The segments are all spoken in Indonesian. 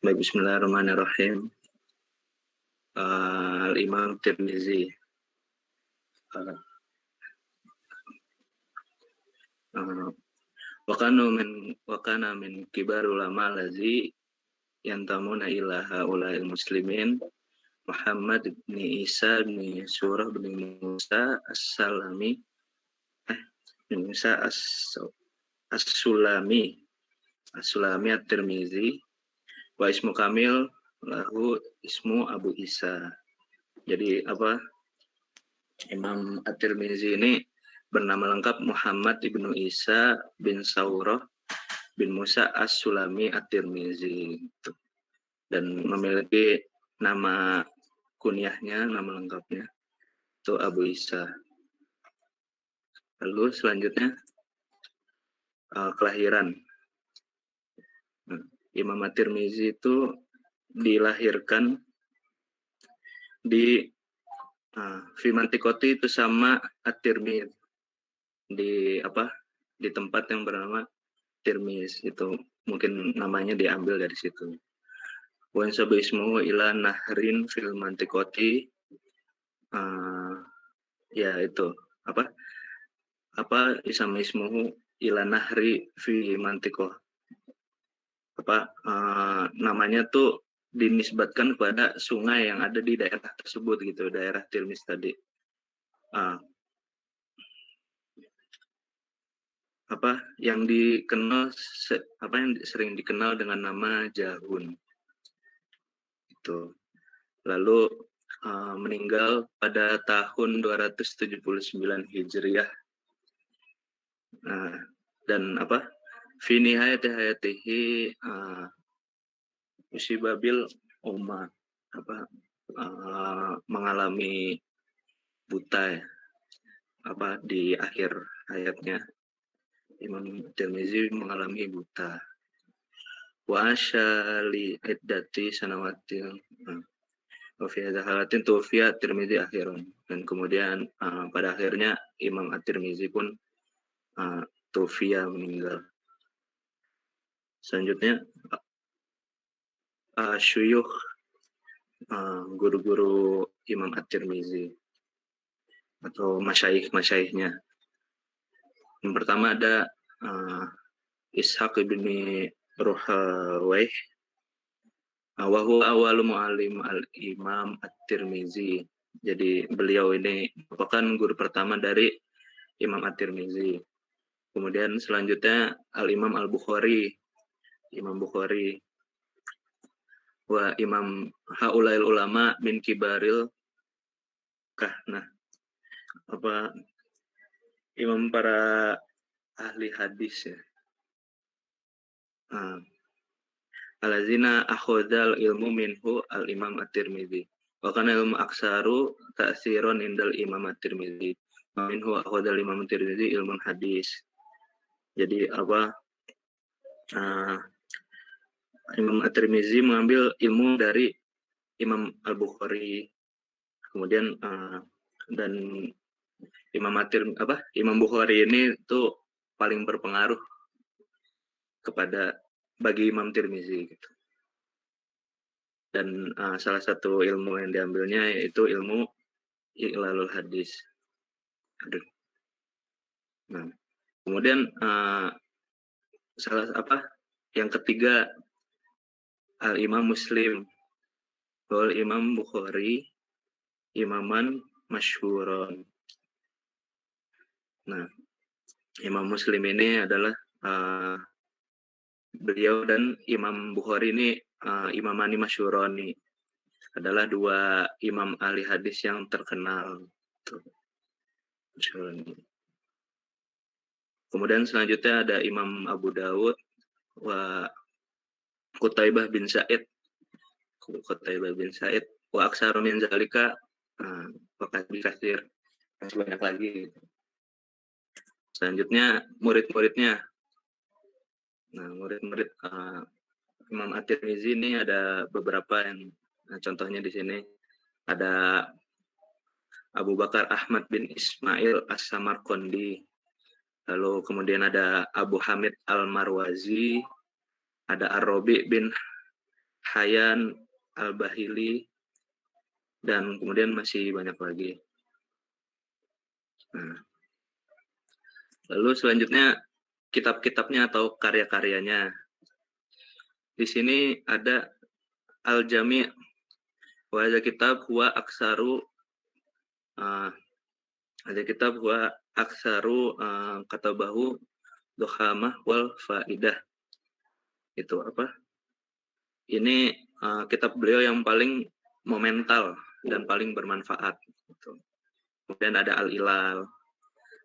Baik, bismillahirrahmanirrahim. Al-Imam Tirmizi. Wakana min kibar ulama lazi yantamuna ila haula'il muslimin Muhammad bin Isa bin Surah bin Musa As-Salami bin Musa As-Sulami At-Tirmizi wa ismu kamil lahu ismu Abu Isa. Jadi apa, Imam At-Tirmizi ini bernama lengkap Muhammad ibnu Isa bin Saurah bin Musa As-Sulami At-Tirmizi, dan memiliki nama kunyahnya, nama lengkapnya itu Abu Isa. Lalu selanjutnya kelahiran. Imam At-Tirmizi itu dilahirkan di Fimantikoti itu sama At-Tirmiz, di tempat yang bernama Tirmiz, itu mungkin namanya diambil dari situ. Wan sabu ismuhu ila nahrin fil mantikoti, ya itu isama ismuhu ila nahri fi mantikoh, namanya tuh dinisbatkan kepada sungai yang ada di daerah tersebut gitu, daerah Tirmiz tadi. Yang dikenal yang sering dikenal dengan nama Jahun itu. Lalu meninggal pada tahun 279 Hijriah. Dan fi nihayati hayatihi usibabil umma, mengalami buta di akhir hayatnya. Imam Tirmizi mengalami buta. Wa asyali iddati sanawatin wa fi hadha halatin tufiya Tirmizi akhirun, dan kemudian pada akhirnya Imam At-Tirmizi pun tufiya, meninggal. Selanjutnya syuyukh, guru-guru Imam At-Tirmizi atau masyayikh-masyayikhnya. Yang pertama ada Ishaq bin Ruhawaih, wa huwa awwalu mu'allim al-Imam At-Tirmizi. Jadi beliau ini merupakan guru pertama dari Imam At-Tirmizi. Kemudian selanjutnya Al-Imam Al-Bukhari, Imam Bukhari. Wa imam haulail ulama min kibaril kahna, imam para ahli hadis ya. Alazina akhadal ilmu minhu al-Imam At-Tirmizi. Wa kana ilmu aksaru ta'siron indal Imam At-Tirmizi. Minhu akhadal Imam At-Tirmizi ilmu hadis. Jadi Imam At-Tirmizi mengambil ilmu dari Imam Al-Bukhari. Kemudian dan Imam Bukhari ini tuh paling berpengaruh bagi Imam Tirmizi gitu. Dan salah satu ilmu yang diambilnya yaitu ilmu Iqlalul Hadis. Nah, kemudian yang ketiga Al-Imam Muslim, wal Imam Bukhari imaman masyhuron. Nah, Imam Muslim ini adalah beliau dan Imam Bukhari ini imamani masyhuroni, adalah dua imam ahli hadis yang terkenal. Kemudian selanjutnya ada Imam Abu Dawud wa Qutaibah bin Sa'id wa aksaru min zalika kasir, masih banyak lagi. Selanjutnya murid-muridnya. Nah, murid-murid Imam At-Tirmizi ini ada beberapa yang contohnya di sini ada Abu Bakar Ahmad bin Ismail As-Samarqandi, lalu kemudian ada Abu Hamid Al-Marwazi, ada Ar-Rabi bin Hayyan Al-Bahili, dan kemudian masih banyak lagi. Nah, lalu selanjutnya kitab-kitabnya atau karya-karyanya. Di sini ada Al-Jami' wa hadza kitab huwa aksaru ada kitab huwa aksaru katabahu Dokhamah wal Faidah. Itu apa? Ini kitab beliau yang paling momental dan paling bermanfaat. Gitu. Kemudian ada Al-Ilal,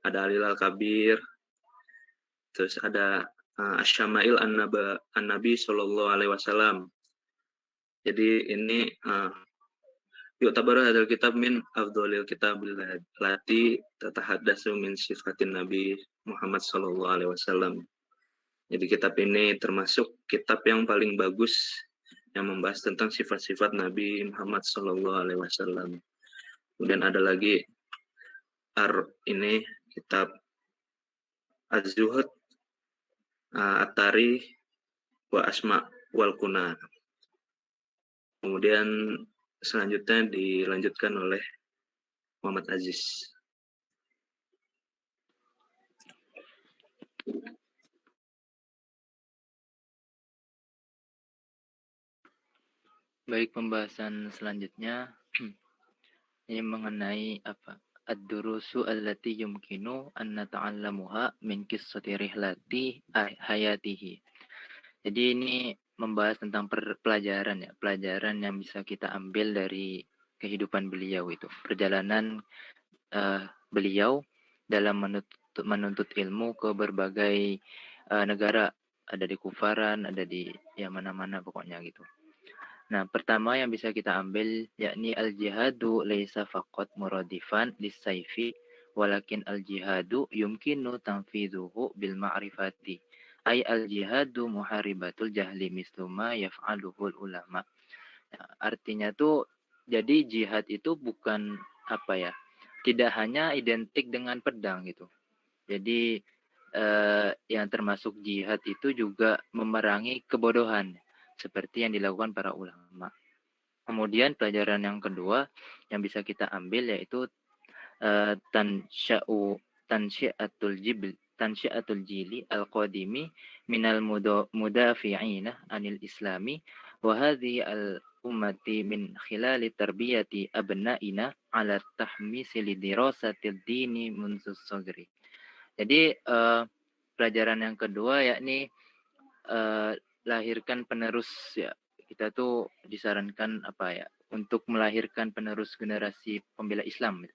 ada Al-Ilal Kabir, terus ada Asy-Syama'il An-Nabi Sallallahu Alaihi Wasallam. Jadi ini yu'tabaru hadzal kitab min afdhalil kitabil lati tatahaddatsu min sifatin Nabi Muhammad Sallallahu Alaihi Wasallam. Jadi kitab ini termasuk kitab yang paling bagus yang membahas tentang sifat-sifat Nabi Muhammad Sallallahu Alaihi Wasallam. Kemudian ada lagi ini kitab Az-Zuhud, At-Tarikh wa Asma wal Kuna. Kemudian selanjutnya dilanjutkan oleh Muhammad Aziz. Baik, pembahasan selanjutnya ini mengenai apa? Ad-durusu allati yumkinu an nata'allamuha min qissati rihlati hayatihi. Jadi ini membahas tentang pelajaran ya, pelajaran yang bisa kita ambil dari kehidupan beliau itu, perjalanan beliau dalam menuntut ilmu ke berbagai negara, ada di kufaran, ada di ya mana-mana pokoknya gitu. Nah, pertama yang bisa kita ambil yakni al-jihadu laisa faqat muradifan lis-saifi walakin al-jihadu yumkinu tanfidhuhu bil ma'rifati. Ay al-jihadu muharibatul jahli misluma yaf'aluhul ulama. Nah, artinya tuh jadi jihad itu bukan apa ya? Tidak hanya identik dengan pedang gitu. Jadi yang termasuk jihad itu juga memerangi kebodohan seperti yang dilakukan para ulama. Kemudian pelajaran yang kedua yang bisa kita ambil yaitu tansyiatul jili al-qadimi minal mudafi'ina anil islami wa hadhihi al-ummati min khilali tarbiyati abna'ina ala tahmisi lidirasatil dini munzu sagri. Jadi pelajaran yang kedua yakni lahirkan penerus ya. Kita tuh disarankan apa ya untuk melahirkan penerus generasi pembela Islam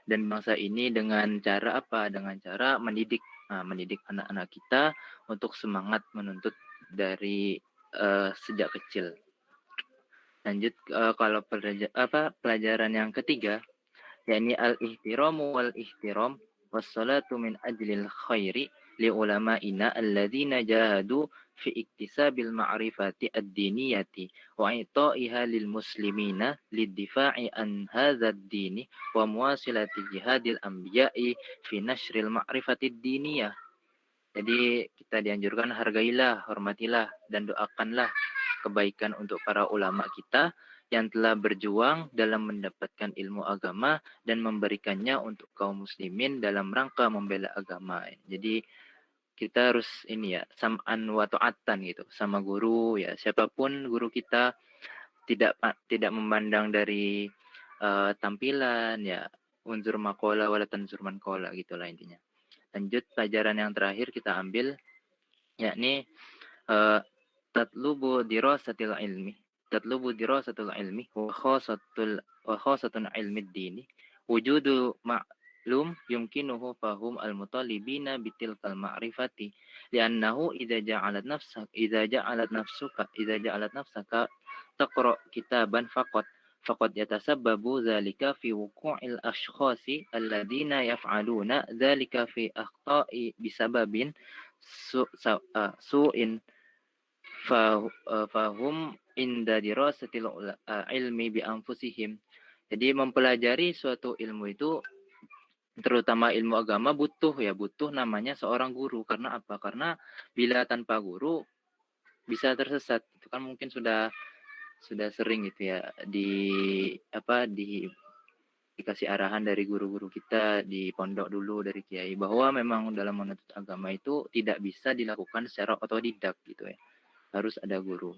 dan bangsa ini dengan cara apa? Dengan cara mendidik anak-anak kita untuk semangat menuntut dari sejak kecil. Lanjut kalau pelajaran yang ketiga yakni al-ihtiramu wal ihtiram wassalatu min ajlil khairi li ulama'ina alladzina jahadu fi iktisabil ma'rifati ad-diniyati wa ita'iha lil muslimina liddifa'i an hadha ad-dini wa muwasilati jihadil anbiya'i fi nashril ma'rifati ad-diniyah. Jadi kita dianjurkan hargailah, hormatilah dan doakanlah kebaikan untuk para ulama kita yang telah berjuang dalam mendapatkan ilmu agama dan memberikannya untuk kaum muslimin dalam rangka membela agama. Jadi kita harus ini ya, sam'an wa ta'atan gitu sama guru ya, siapapun guru kita, tidak memandang dari tampilan ya, unzur maqala wala tanzur man qala gitulah intinya. Lanjut pelajaran yang terakhir kita ambil yakni tatlubu dirasatil ilmi wa khasatun ilmi dini wujudu ma'lum yumkinuhu fahum al-mutalibina bitilkal ma'rifati li'annahu idza ja'alat nafsaka taqra kitaban faqad yatasabbabu dzalika fi wuqu'il ashkhasi alladziina yaf'aluna dzalika fi akhta'i bisababin su'in fahum inda dirasatil ilmi bi anfusihim. Jadi mempelajari suatu ilmu itu terutama ilmu agama butuh namanya seorang guru. Karena apa? Karena bila tanpa guru bisa tersesat. Itu kan mungkin sudah sudah sering gitu ya dikasih arahan dari guru-guru kita di pondok dulu dari kiai bahwa memang dalam menuntut agama itu tidak bisa dilakukan secara otodidak gitu ya. Harus ada guru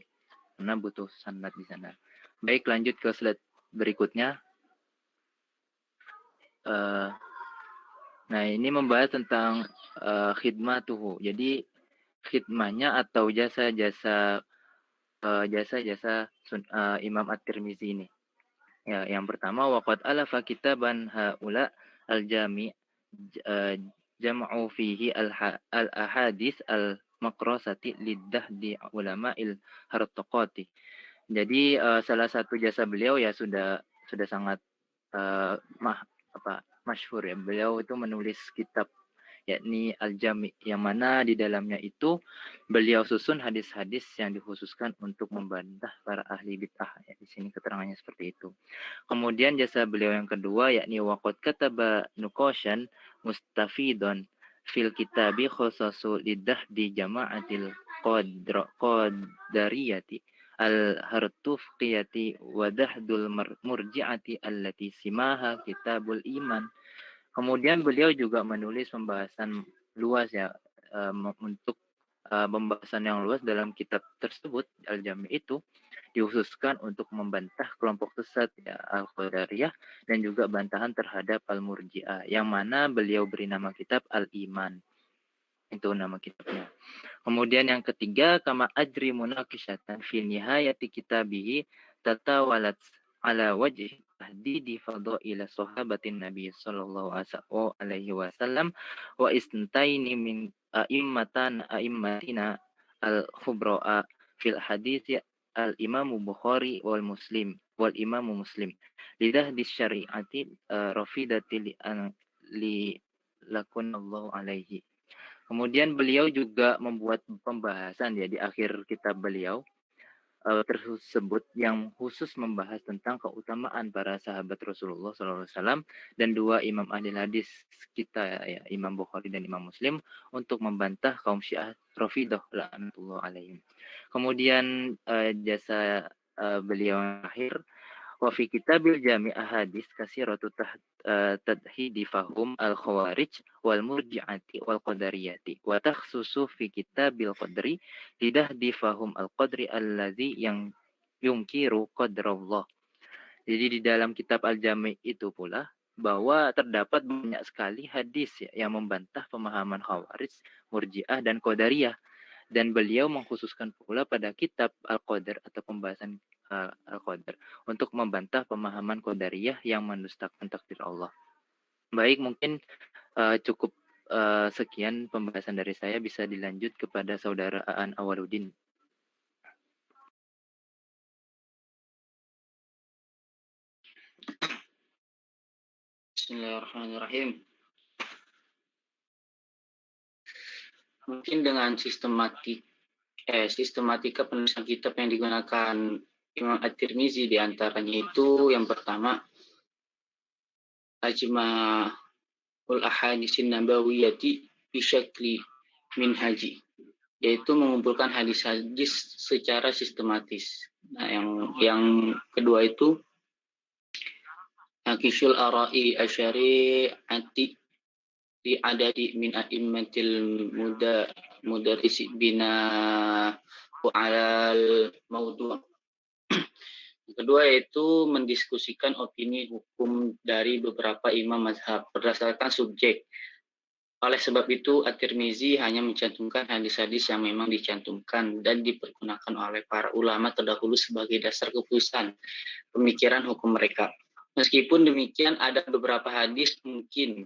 karena butuh sanad di sana. Baik, lanjut ke slide berikutnya. Nah, ini membahas tentang khidmatuhu. Jadi khidmahnya atau jasa-jasa Imam At-Tirmizi ini. Ya, yang pertama waqad alafa kitaban haula al-jami' jam'u fihi al-ahadits al-maqrasati liddahdi ulama'il hartaqati. Jadi salah satu jasa beliau ya sudah sangat masyhur ya. Beliau itu menulis kitab yakni Al-Jami' yang mana di dalamnya itu beliau susun hadis-hadis yang dikhususkan untuk membantah para ahli bid'ah. Ya, di sini keterangannya seperti itu. Kemudian jasa beliau yang kedua yakni waqad kataba nuqashan mustafidon fil kitabi khususu lidah di jama'atil qadariyati al-hartufqiyati wadahdul murji'ati allati simaha kitabul iman. Kemudian beliau juga menulis pembahasan luas ya untuk pembahasan yang luas dalam kitab tersebut Al-Jami' itu dikhususkan untuk membantah kelompok sesat ya Al-Qadariyah dan juga bantahan terhadap Al-Murji'ah yang mana beliau beri nama kitab Al-Iman. Itu nama kitabnya. Kemudian yang ketiga kama ajri munaqishatan fi nihayati kitabihi tatawalat ala wajhi tahdidi fadaila sahabatin Nabi sallallahu alaihi wasallam wa isntaini min a'immatina al-khubra'a fil hadits al-Imam Bukhari wal Imam Muslim lidah di syariati rafidati li lakunallahu alaihi. Kemudian beliau juga membuat pembahasan ya di akhir kitab beliau tersebut yang khusus membahas tentang keutamaan para sahabat Rasulullah SAW dan dua imam ahli hadis kita ya Imam Bukhari dan Imam Muslim untuk membantah kaum Syiah Rafidah la'natullah alaihim. Kemudian jasa beliau yang akhir wa fi kitabil jami' ahadits katsiratu tadhidi fahum al-khawarij wal murji'ati wal qadariyati wa takhsusu fi kitabil qadri lidahdi fahum al-qadri allazi yang yungkiru qadrallah. Jadi di dalam kitab Al-Jami' itu pula bahwa terdapat banyak sekali hadis ya, yang membantah pemahaman Khawarij, Murji'ah dan Qadariyah. Dan beliau mengkhususkan pula pada kitab Al-Qadar atau pembahasan Al-Qadar untuk membantah pemahaman Qadariyah yang mendustakan takdir Allah. Baik, mungkin cukup sekian pembahasan dari saya, bisa dilanjut kepada saudara Aan Awaludin. Bismillahirrahmanirrahim. Mungkin dengan sistematika penulisan kitab yang digunakan Imam At-Tirmizi di antaranya itu yang pertama ajma'ul ahadisin nabawiyyati bi syakli minhaji, yaitu mengumpulkan hadis-hadis secara sistematis. Nah, yang kedua itu Kishul Ara'i Asyari'ati di adadi min a'immatil mudarrisi bina alal maudu'. Kedua yaitu mendiskusikan opini hukum dari beberapa imam mazhab berdasarkan subjek. Oleh sebab itu At-Tirmizi hanya mencantumkan hadis-hadis yang memang dicantumkan dan dipergunakan oleh para ulama terdahulu sebagai dasar keputusan pemikiran hukum mereka. Meskipun demikian ada beberapa hadis mungkin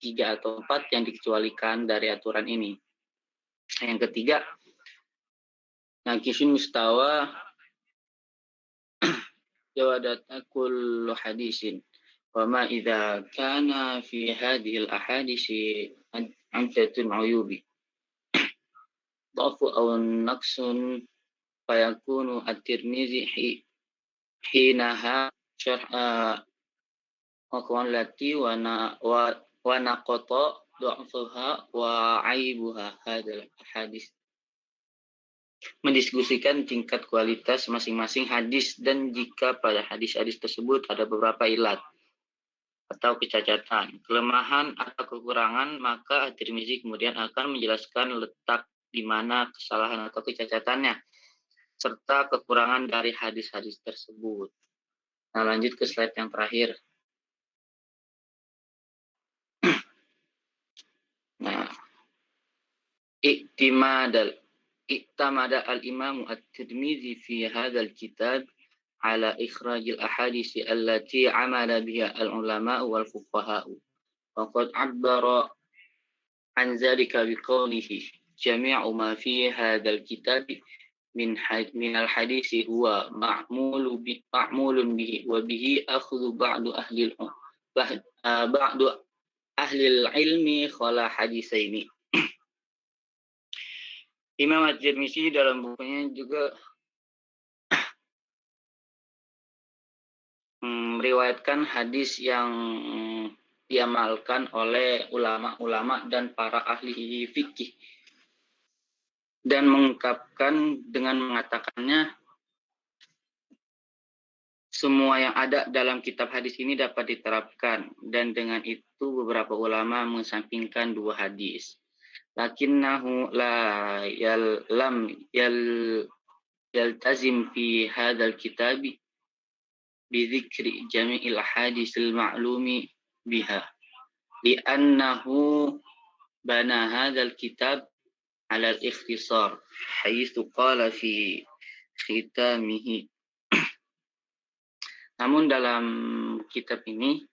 3 atau 4 yang dikecualikan dari aturan ini. Yang ketiga, naqisun mustawa jawadat kullu hadisin wa ma idza kana fi hadhihi al-ahadisi amtatun uyubi dhafu aw naqsun fayakunu at-Tirmizi hinaha syarh aqwalati wa naqata du'afuha wa aibuha hadal hadis. mendiskusikan tingkat kualitas masing-masing hadis dan jika pada hadis-hadis tersebut ada beberapa ilat atau kecacatan, kelemahan atau kekurangan, maka At-Tirmizi kemudian akan menjelaskan letak di mana kesalahan atau kecacatannya serta kekurangan dari hadis-hadis tersebut. Nah, lanjut ke slide yang terakhir. Nah, i'tamada al-Imam At-Tirmizi fi hadzal kitab ala ikhrajil ahadits allati amala biha al-ulama wal fuqaha. Wa qad 'abbara an dzalika biqawlihi jami'u ma fi hadzal kitab min al-hadits huwa ma'mulun bihi wa bihi akhdhu ba'du ahli ilmi khala hadisaini. Imam At-Tirmizi dalam bukunya juga meriwayatkan hadis yang diamalkan oleh ulama-ulama dan para ahli fikih dan mengungkapkan dengan mengatakannya semua yang ada dalam kitab hadis ini dapat diterapkan dan dengan itu beberapa ulama mengesampingkan dua hadis. Lakinnahu la yaltazim fi hadzal kitabi bidhikri jami'il hadisil ma'lumi biha li'annahu bana hadzal kitab ala al-ikhtisar haitsu qala fi khitamihi. Namun dalam kitab ini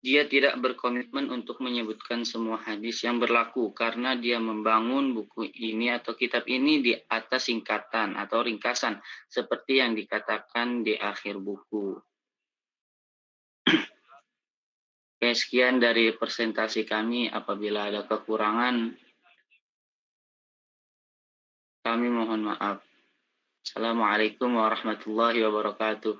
dia tidak berkomitmen untuk menyebutkan semua hadis yang berlaku karena dia membangun buku ini atau kitab ini di atas singkatan atau ringkasan seperti yang dikatakan di akhir buku. Oke, sekian dari presentasi kami. Apabila ada kekurangan, kami mohon maaf. Assalamualaikum warahmatullahi wabarakatuh.